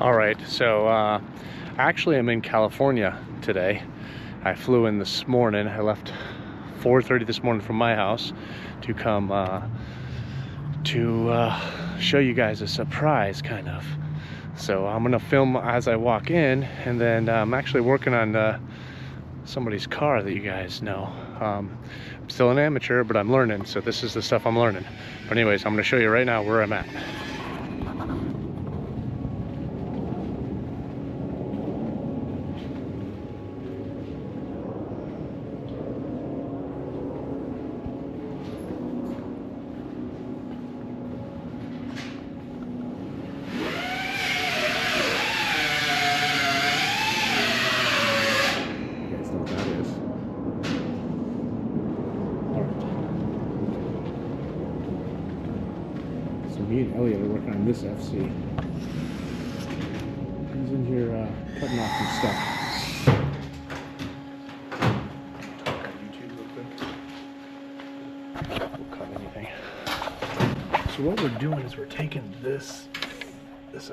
Alright, so actually I'm in California today. I flew in this morning. I left 4:30 this morning from my house to come to show you guys a surprise, kind of. So I'm gonna film as I walk in, and then I'm actually working on somebody's car that you guys know. I'm still an amateur, but I'm learning, so this is the stuff I'm learning. But anyways, I'm gonna show you right now where I'm at. Me and Elliot are working on this FC. He's in here cutting off some stuff. Talk on YouTube real quick. We'll cut anything. So what we're doing is we're taking this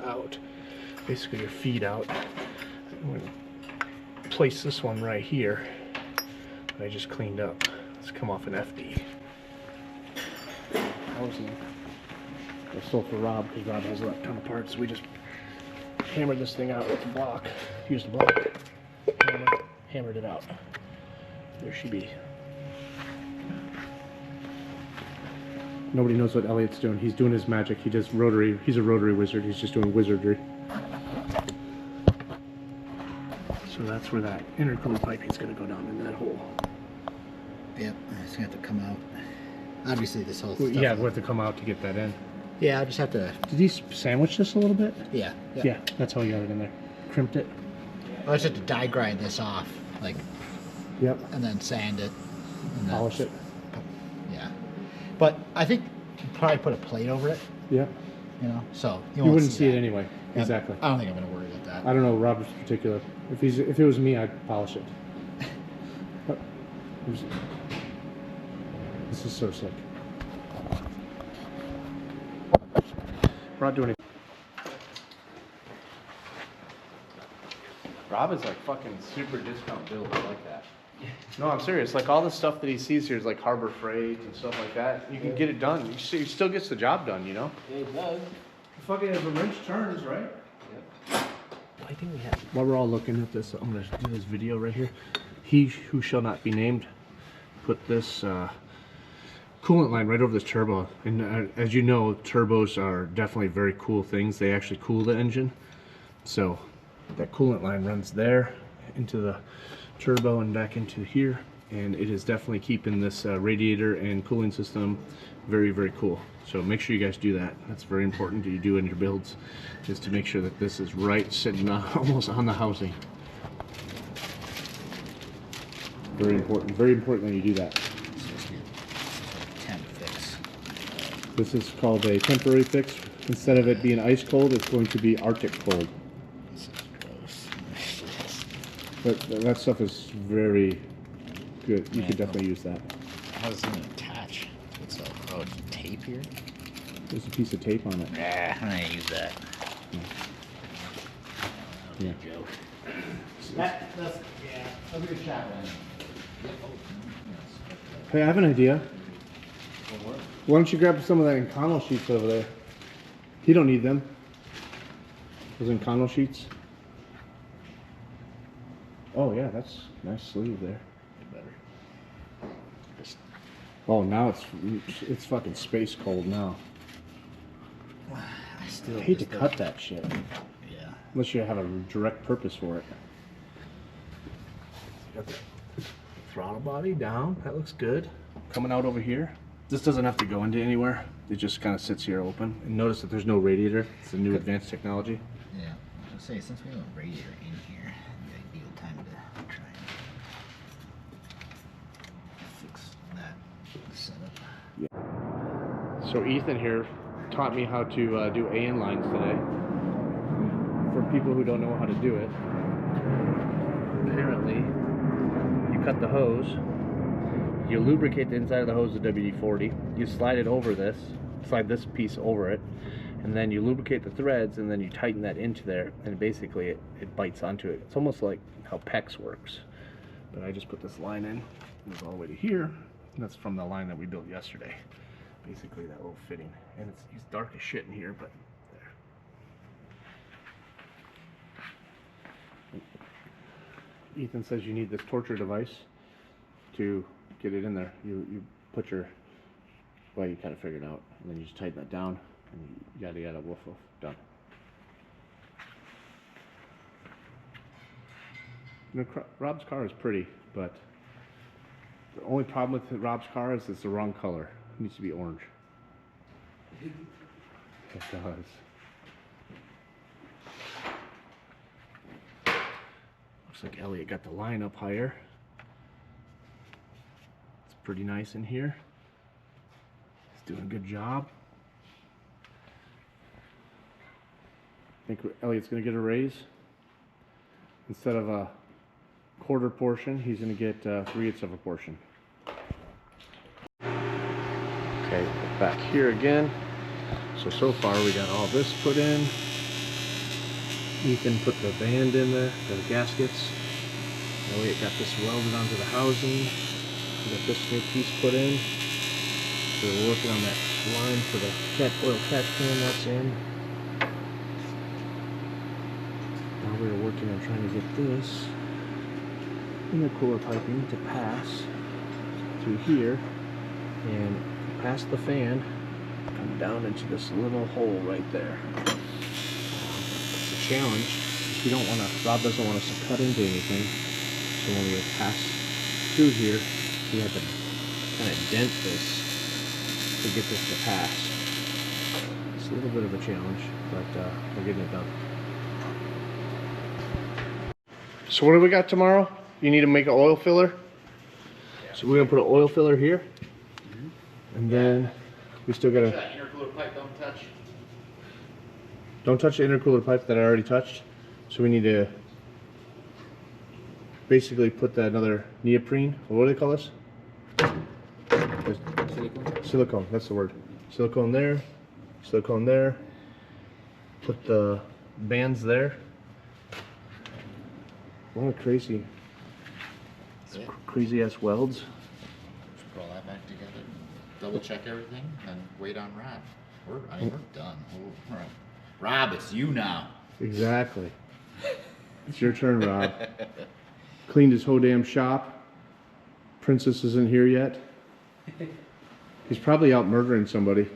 out, basically your feed out. I'm going to place this one right here that I just cleaned up. It's come off an FD. Housing. I stole for Rob because Rob has a ton of parts. We just hammered this thing out with a block. Used a block, hammered it out. There she be. Nobody knows what Elliot's doing. He's doing his magic. He does rotary. He's a rotary wizard. He's just doing wizardry. So that's where that intercooler piping is going to go down in that hole. Yep, it's going to have to come out. Obviously, this whole stuff. Yeah, we have to come out to get that in. Yeah, I just have to... Did he sandwich this a little bit? Yeah. Yeah, that's how he got it in there. Crimped it. I just have to die grind this off, like... Yep. And then sand it. And polish it. Yeah. But I think you'd probably put a plate over it. Yeah. You know, so... You wouldn't see it anyway. Exactly. I don't think I'm going to worry about that. I don't know Robert's particular. If it was me, I'd polish it. This is so sick. We're not doing it. Rob is like fucking super discount build. I like that. No, I'm serious. Like all the stuff that he sees here is like Harbor Freight and stuff like that. You can get it done. He still gets the job done, you know? Yeah, it does. Fucking the wrench turns, right? Yep. I think we have. While we're all looking at this, I'm gonna do this video right here. He who shall not be named put this coolant line right over this turbo, and as you know, turbos are definitely very cool things. They actually cool the engine, so that coolant line runs there into the turbo and back into here, and it is definitely keeping this radiator and cooling system very, very cool. So make sure you guys do that. That's very important that you do in your builds, is to make sure that this is right sitting almost on the housing. Very important that you do that. This is called a temporary fix. Instead of it being ice cold, it's going to be Arctic cold. This is gross. But that stuff is very good. You could definitely use that. How does it even attach? It's tape here? There's a piece of tape on it. Nah, I'm gonna use that. Yeah. That's a good shot, man. Hey, I have an idea. Why don't you grab some of that Encano sheets over there? You don't need them. Those Encano sheets. Oh yeah, that's a nice sleeve there. Better. Oh, now it's fucking space cold now. I still hate to cut that shit. Yeah. Unless you have a direct purpose for it. Got the throttle body down. That looks good. Coming out over here. This doesn't have to go into anywhere. It just kind of sits here open. And notice that there's no radiator. It's a new advanced technology. Yeah. I was gonna say, since we have a radiator in here, the ideal time to try and fix that setup. Yeah. So Ethan here taught me how to do AN lines today. For people who don't know how to do it, apparently you cut the hose. You lubricate the inside of the hose with WD-40. You slide it over this, slide this piece over it, and then you lubricate the threads, and then you tighten that into there, and basically it bites onto it. It's almost like how PEX works. But I just put this line in, it goes all the way to here, and that's from the line that we built yesterday. Basically that little fitting, and it's dark as shit in here, but there. Ethan says you need this torture device to get it in there. You put your, well, you kind of figured it out, and then you just tighten that down, and yada yada woof woof, done. You know, Rob's car is pretty, but the only problem with Rob's car is it's the wrong color. It needs to be orange. It does. Looks like Elliot got the line up higher. It's pretty nice in here. He's doing a good job. I think Elliot's going to get a raise. Instead of a quarter portion, he's going to get 3/8 of a portion. Okay, back here again. So far we got all this put in. Ethan put the band in there, the gaskets. Elliot got this welded onto the housing. We got this new piece put in. So we're working on that line for the oil catch can, that's in. Now we're working on trying to get this intercooler piping to pass through here and past the fan, come down into this little hole right there. It's a challenge. We don't want to, Rob doesn't want us to cut into anything, so when we pass through here, we have to kind of dent this to get this to pass. It's a little bit of a challenge, but we're getting it done. So what do we got tomorrow? You need to make an oil filler? Yeah. So we're going to put an oil filler here. And then we still got to... That intercooler pipe don't touch. Don't touch the intercooler pipe that I already touched. So we need to basically put that another neoprene. What do they call this? Silicone? Silicone, that's the word. Silicone there. Silicone there. Put the bands there. What a crazy... Yeah. Crazy ass welds. Just put all that back together, double check everything, and wait on Rob. We're done. All right. Rob, it's you now. Exactly. It's your turn, Rob. Cleaned his whole damn shop. Princess isn't here yet. He's probably out murdering somebody.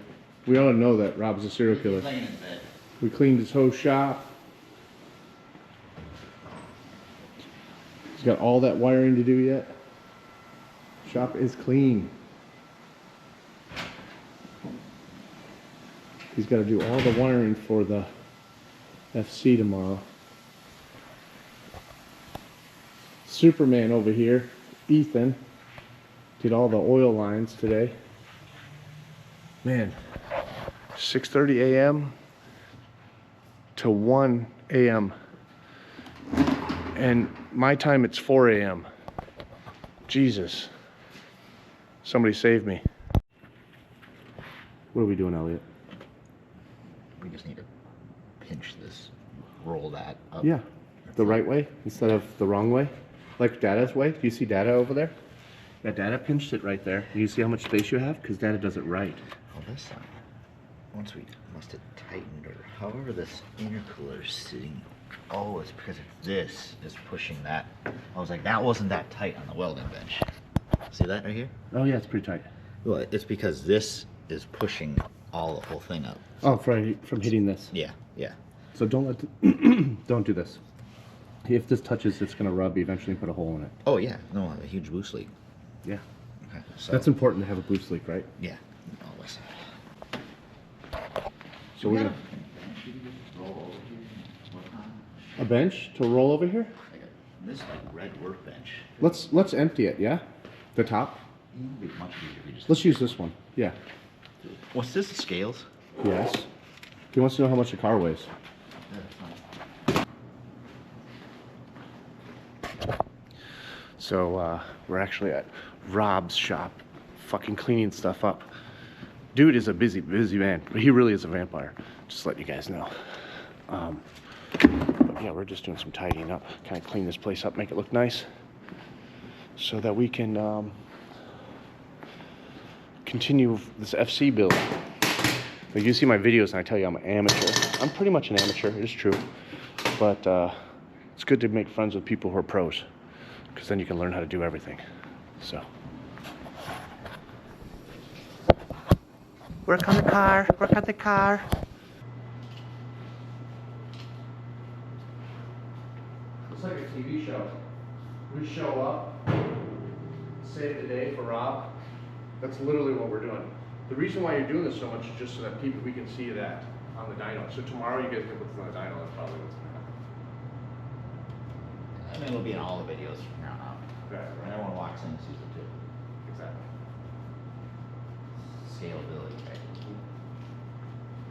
We all know that Rob's a serial killer. We cleaned his whole shop. He's got all that wiring to do yet. Shop is clean. He's got to do all the wiring for the FC tomorrow. Superman over here, Ethan, did all the oil lines today. Man, 6:30 a.m. to 1 a.m. And my time it's 4 a.m. Jesus. Somebody save me. What are we doing, Elliot? We just need to pinch this, roll that up. Yeah, the right way instead of the wrong way. Like Dada's way. Do you see Dada over there? Yeah, Dada pinched it right there. Do you see how much space you have? Because Dada does it right. Oh, this side. Once we must have tightened, or however this intercooler is sitting. Oh, it's because this is pushing that. I was like, that wasn't that tight on the welding bench. See that right here? Oh yeah, it's pretty tight. Well, it's because this is pushing the whole thing up. Oh, from hitting this. Yeah, yeah. So don't let don't do this. If this touches, it's gonna rub. Eventually, put a hole in it. Oh yeah, no, a huge boost leak. Yeah. Okay. So That's important to have a boost leak, right? yeah, always. So we're gonna a bench to roll over here. This is like red workbench. Let's empty it. Yeah, the top. It would be much easier if we just. Let's use this one. Yeah. What's this? Scales? Yes. He wants to know how much the car weighs. So we're actually at Rob's shop, fucking cleaning stuff up. dude is a busy man. He really is a vampire. Just letting you guys know. But yeah, we're just doing some tidying up, kind of clean this place up, make it look nice, so that we can continue this FC build. Like, you see my videos and I tell you I'm an amateur. I'm pretty much an amateur, it's true. But it's good to make friends with people who are pros, because then you can learn how to do everything. So. Work on the car, work on the car. It's like a TV show. We show up, save the day for Rob. That's literally what we're doing. The reason why you're doing this so much is just so that we can see that on the dyno. So tomorrow you guys can put this on the dyno. That's probably what's going to happen. I mean, it'll be in all the videos from here on out. Exactly. And everyone walks in and sees it too. Exactly. Scalability, right?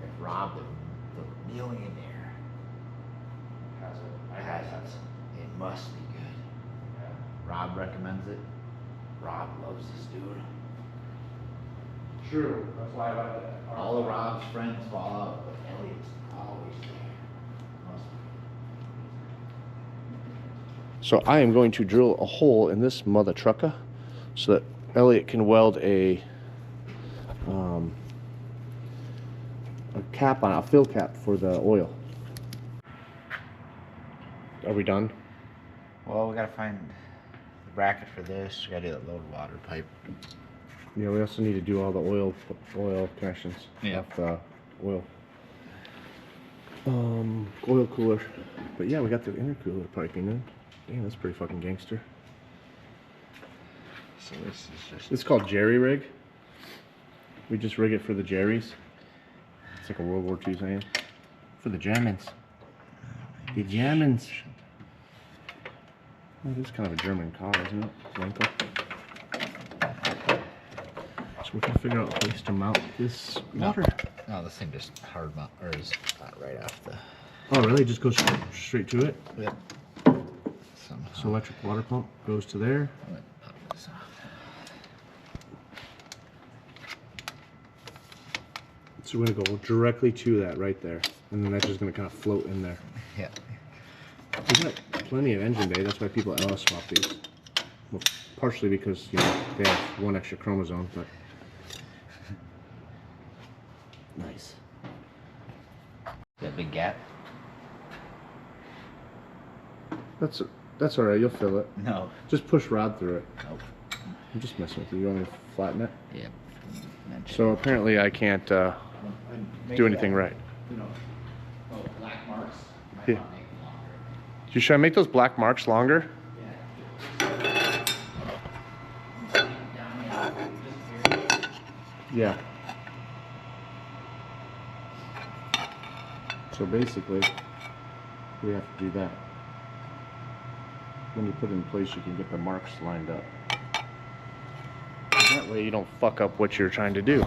If Rob, the millionaire, Has it. has it, it must be good. Yeah. Rob recommends it. Rob loves this dude. True. That's why I like that. All of Rob's friends fall out, but Elliot's always there. Must be. So I am going to drill a hole in this mother trucker so that Elliot can weld a cap on, a fill cap for the oil. Are we done? Well, we gotta find the bracket for this. We gotta do that load water pipe. Yeah, we also need to do all the oil connections. Yeah. Off the oil cooler. But yeah, we got the intercooler piping in. Damn, that's pretty fucking gangster. So this is just. It's called jerry rig. We just rig it for the Jerry's. It's like a World War II saying. For the Germans. The Germans. Well, it is kind of a German car, isn't it? Lenko. So we can figure out a place to mount this water. No, this thing just hard mount, or is right off the. Oh, really? It just goes straight to it? Yep. Somehow. So electric water pump goes to there. I'm gonna pop this off. So we're gonna go directly to that right there, and then that's just gonna kind of float in there. Yeah. We got plenty of engine bay. That's why people LS swap these. Well, partially because they have one extra chromosome, but nice. That big gap? That's all right. You'll fill it. No. Just push rod through it. Nope. I'm just messing with you. You want me to flatten it? Yeah. So apparently I can't do anything right. Black marks. Yeah. Should I make those black marks longer? Yeah. So basically, we have to do that. When you put it in place, you can get the marks lined up. That way you don't fuck up what you're trying to do.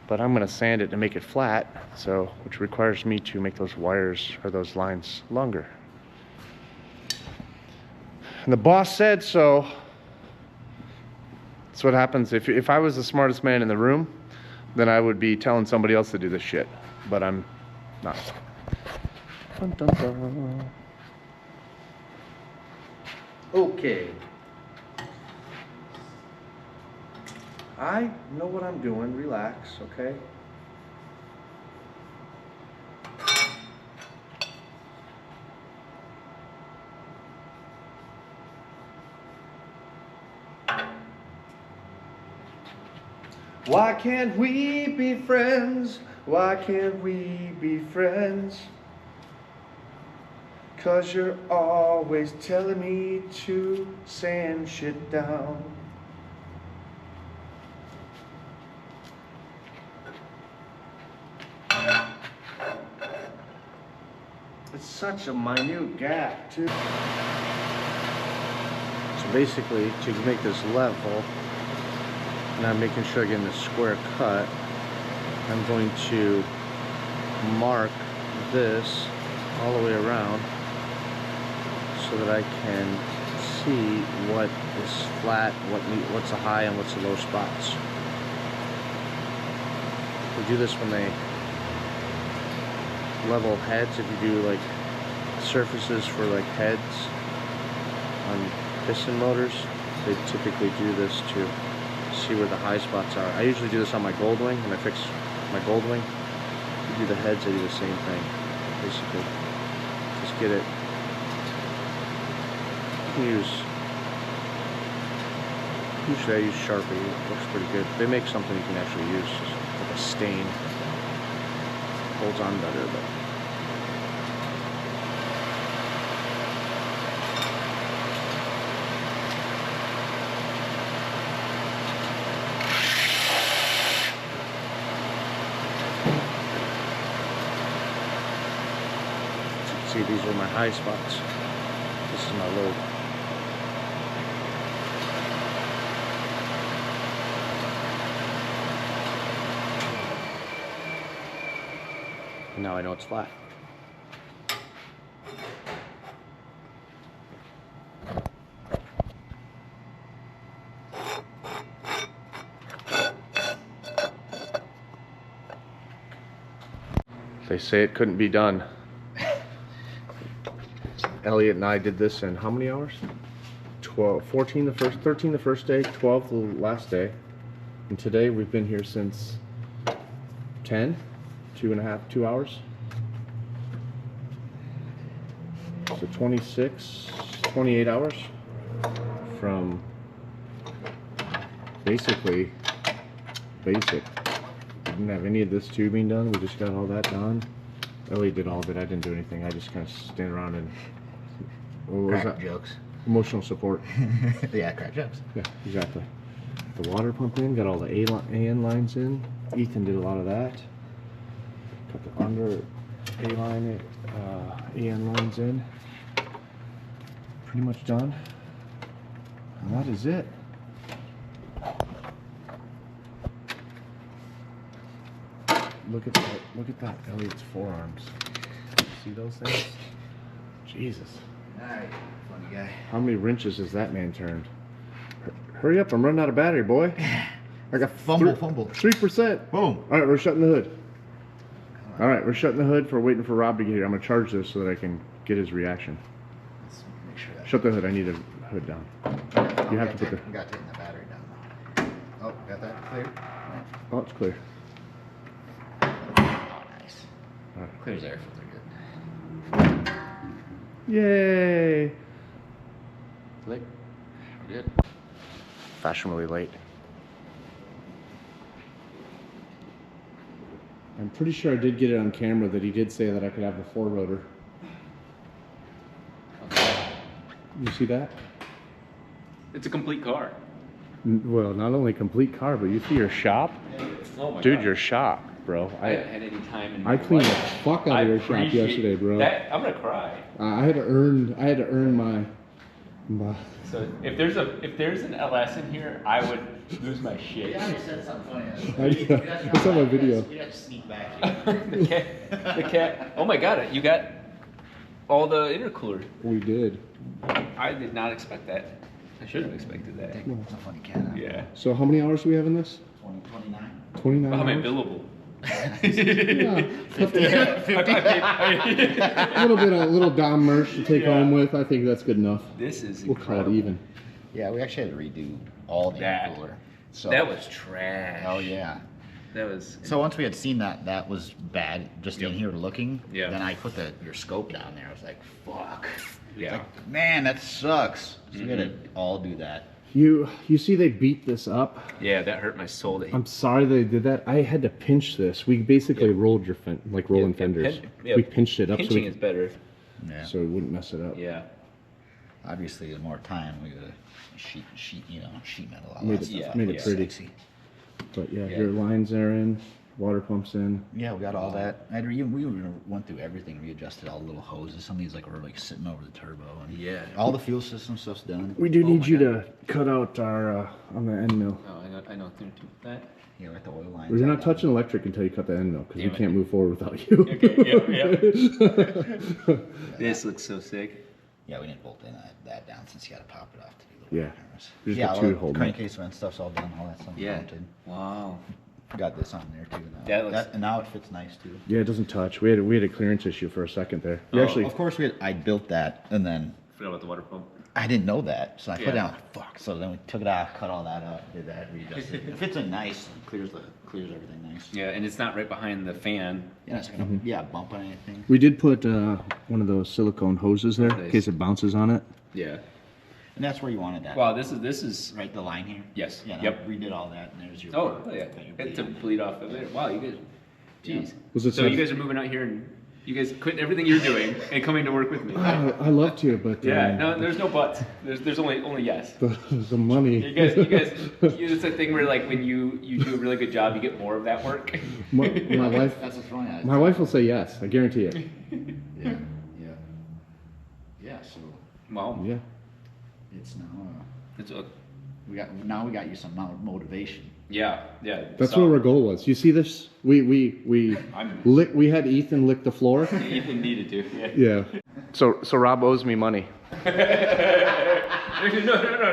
But I'm gonna sand it to make it flat, so which requires me to make those wires or those lines longer. And the boss said so. That's what happens if I was the smartest man in the room, then I would be telling somebody else to do this shit. But I'm not. Dun, dun, dun. Okay. I know what I'm doing. Relax, okay? Why can't we be friends? Why can't we be friends? 'Cause you're always telling me to sand shit down. It's such a minute gap, too. So basically, to make this level, and I'm making sure I get in a square cut, I'm going to mark this all the way around so that I can see what is flat, what's the high and what's the low spots. They do this when they level heads. If you do like surfaces for like heads on piston motors, they typically do this to see where the high spots are. I usually do this on my gold wing when I fix my gold wing. You do the heads, I do the same thing. Basically, just get it. Usually I use Sharpie. It looks pretty good. They make something you can actually use, like a stain. Holds on better, but. See, these are my high spots. This is my low. And now I know it's flat. They say it couldn't be done. Elliot and I did this in how many hours? 12, 14 the first, 13 the first day, 12 the last day. And today we've been here since 10, 2 hours. So 26, 28 hours from basically basic. Didn't have any of this tubing done. We just got all that done. Elliot did all of it. I didn't do anything. I just kind of stand around and crack jokes. Emotional support. Yeah, crack jokes. Yeah, exactly. The water pump in, got all the AN lines in. Ethan did a lot of that. Got the under A line, AN lines in. Pretty much done. And that is it. Look at that. Look at that. Elliot's forearms. See those things? Jesus. Alright, funny guy. How many wrenches has that man turned? Hurry up, I'm running out of battery, boy. I got fumble. 3%. Boom. Alright, we're shutting the hood. Alright, we're shutting the hood for waiting for Rob to get here. I'm gonna charge this so that I can get his reaction. Let's make sure that. Shut the hood, I need a hood down. You have to put the. We got to take the battery down. Oh, got that clear? Oh, it's clear. Oh, nice. Alright. Clears air filter good. Yay! Click. We're good. Fashionably late. I'm pretty sure I did get it on camera that he did say that I could have the 4-rotor. Okay. You see that? It's a complete car. Well, not only complete car, but you see your shop? Oh my Dude, God. your shop, bro. I haven't had any time in my I cleaned the life. fuck out of your shop appreciate yesterday, bro. That, I'm gonna cry. I had to earn my So if there's an LS in here, I would lose my shit. Yeah, I said something funny. It's on my video. You got to sneak back. the cat. Oh my God, you got all the intercooler. We did. I did not expect that. I should have expected that. It's a funny cat. Huh? Yeah. So how many hours do we have in this? 29. 29 How am I hours? billable? Yeah, a little Dahm merch to take home with. I think that's good enough. This is We'll call it incredible. even. Yeah, we actually had to redo all the That. intercooler. So That was trash. Oh yeah. That was. So once we had seen that was bad, just in Yep. here looking. Yeah. Then I put your scope down there. I was like, fuck. Yeah. Like, man, that sucks. So we gotta all do that. You see they beat this up. Yeah, that hurt my soul. I'm sorry they did that. I had to pinch this. We basically rolled your like rolling fenders. We pinched it up Pinching so, is better. Yeah. so we wouldn't mess it up. Yeah. Obviously, the more time we gotta sheet metal. All Made that it- stuff. made it It's pretty. sexy. But yeah, Yeah. your lines are in, water pumps in. Yeah, we got all that. We went through everything. Readjusted all the little hoses. Some of these were like sitting over the turbo. And Yeah. all the fuel system stuff's done. We do Oh need my you God. to cut out our on the end mill. Oh, I know. That. Yeah, like the oil lines. We're not touching electric until you cut the end mill because we Damn it. can't move forward without you. Okay, This looks so sick. Yeah, we didn't bolt that down since you got to pop it off to do the Yeah. cameras. There's Yeah, the all two the holding crankcase vent stuff's all done. All that stuff Yeah. mounted. Wow. got this on there too now. Yeah, it looks- and now it fits nice too. Yeah, it doesn't touch. We had a clearance issue for a second there. We Oh, actually, Of course, I built that, and then Forgot about the water pump. I didn't know that, so I put Yeah. it on. Fuck. So then we took it off, cut all that up, did that, readjusted. It fits in nice, clears everything nice. Yeah, and it's not right behind the fan. Yeah, it's not gonna bump on anything. we did put one of those silicone hoses there in Nice. case it bounces on it. Yeah. And that's where you wanted that. Wow, this is. Right, the line here. Yes. Yeah. Yep. We redid all that, and there's your. Oh yeah. got your It to bleed. bleed off of it. Wow, you guys. Jeez. Was it So tough? you guys are moving out here and you guys quit everything you're doing and coming to work with me. I love to, but Yeah. No, there's no buts. There's only yes. the money. You guys, it's a thing where like when you do a really good job, you get more of that work. my wife, That's what's wrong. my wife will say yes. I guarantee it. Yeah. Yeah. Yeah. So Wow. Yeah. it's now. It's a, We got you some motivation. That's so, what our goal was. You see this? We had Ethan lick the floor. Ethan needed to. Yeah. Yeah. So Rob owes me money. No.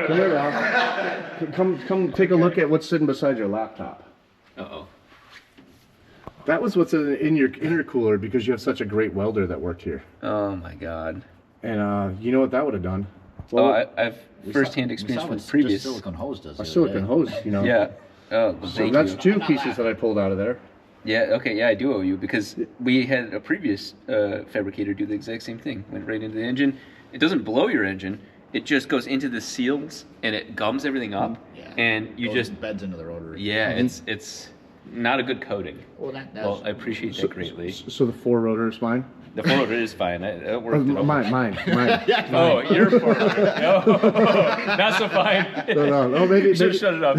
Come here, Rob. Come take a look at what's sitting beside your laptop. Uh-oh. That was what's in your intercooler because you have such a great welder that worked here. Oh my God. And you know what that would have done? I've firsthand experience from previous. Just silicone hose does. A silicone hose, you know. Yeah. Oh, So thank that's you. two pieces that I pulled out of there. Yeah, okay, yeah, I do owe you because we had a previous fabricator do the exact same thing. Went right into the engine. It doesn't blow your engine. It just goes into the seals and it gums everything up. Yeah. And you just beds into the rotary. yeah, it's not a good coating. Well, I appreciate that greatly. So the four rotor is fine. The four rotor is fine. It worked. It over. Mine. Oh, you're four rotor. No, not so fine. No, maybe. You should have shut it up.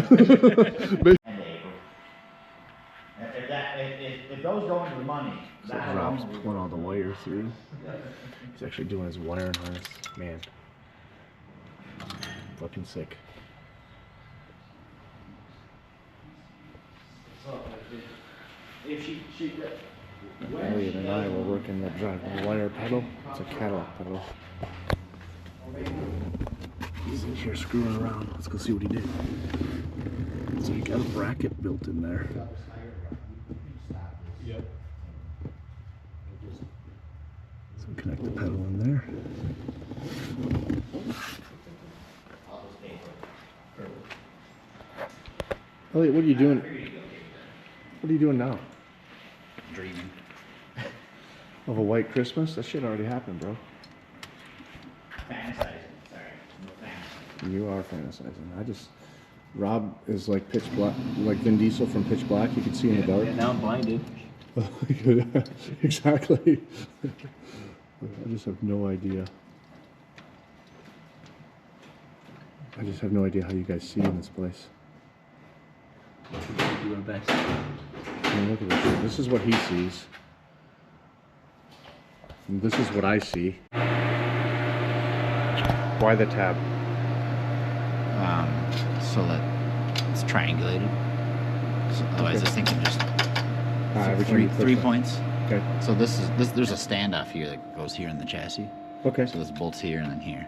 If those go into the money, that Rob's pulling all the wire through. He's actually doing his wiring harness. Man, fucking sick. Elliot and I were working the drive wire pedal. It's a Cadillac pedal. He's in here screwing around. Let's go see what he did. So he got a bracket built in there. So connect the pedal in there. Elliot, what are you doing? What are you doing now? dreaming. Of a white Christmas? That shit already happened, bro. Fantasizing. Sorry. No fantasizing. You are fantasizing. Rob is like pitch black, like Vin Diesel from Pitch Black. You can see in the dark. Yeah, now I'm blinded. Exactly. I just have no idea. I just have no idea how you guys see in this place. Do our best. I mean, look at this shit. This is what he sees. And this is what I see. Why the tab? So that it's triangulated. So otherwise, this thing can just Every time you push three that. points. Okay. So this. There's a standoff here that goes here in the chassis. Okay. So this bolts here and then here.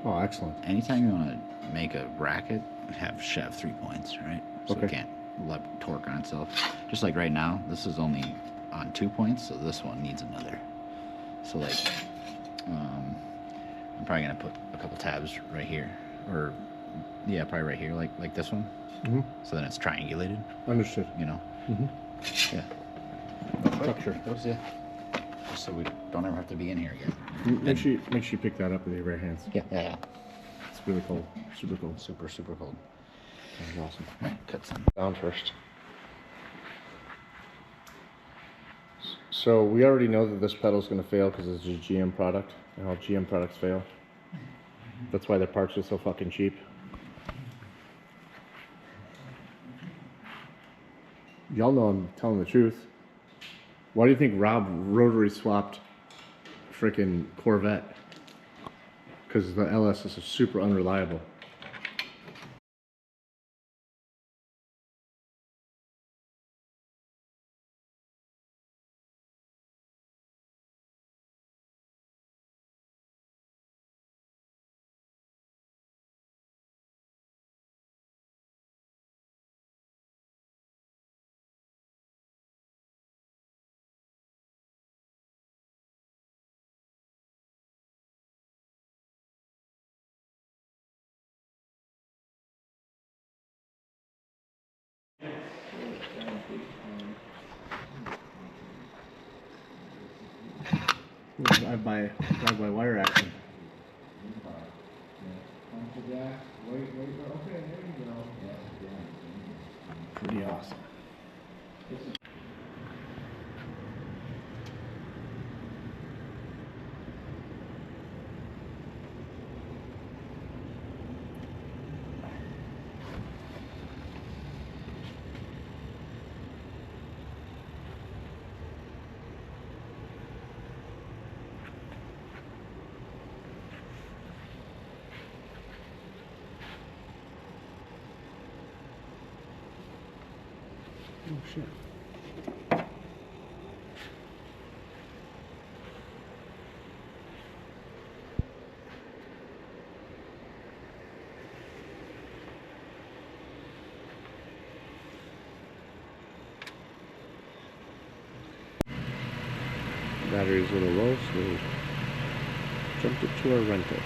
Oh, excellent. Anytime you want to make a bracket, have 3 points, right? So Okay. it can't let torque on itself. Just like right now, this is only on 2 points, so this one needs another. So like, I'm probably gonna put a couple tabs right here, or yeah, probably right here, like this one. Mm-hmm. So then it's triangulated, Understood. you know. Mm-hmm. Yeah. Structure. That was it. Just so we don't ever have to be in here again. Make sure you pick that up with your bare hands. Yeah. It's really cold. Super cold. Super cold. That's awesome. Cut some. Down first. So we already know that this pedal is going to fail because it's a GM product, and all GM products fail. That's why their parts are so fucking cheap. Y'all know I'm telling the truth. Why do you think Rob rotary swapped freaking Corvette? Because the LS is super unreliable. Drive by wire action. Pretty awesome. Oh shit. Battery's a little low, so we jumped it to our rental.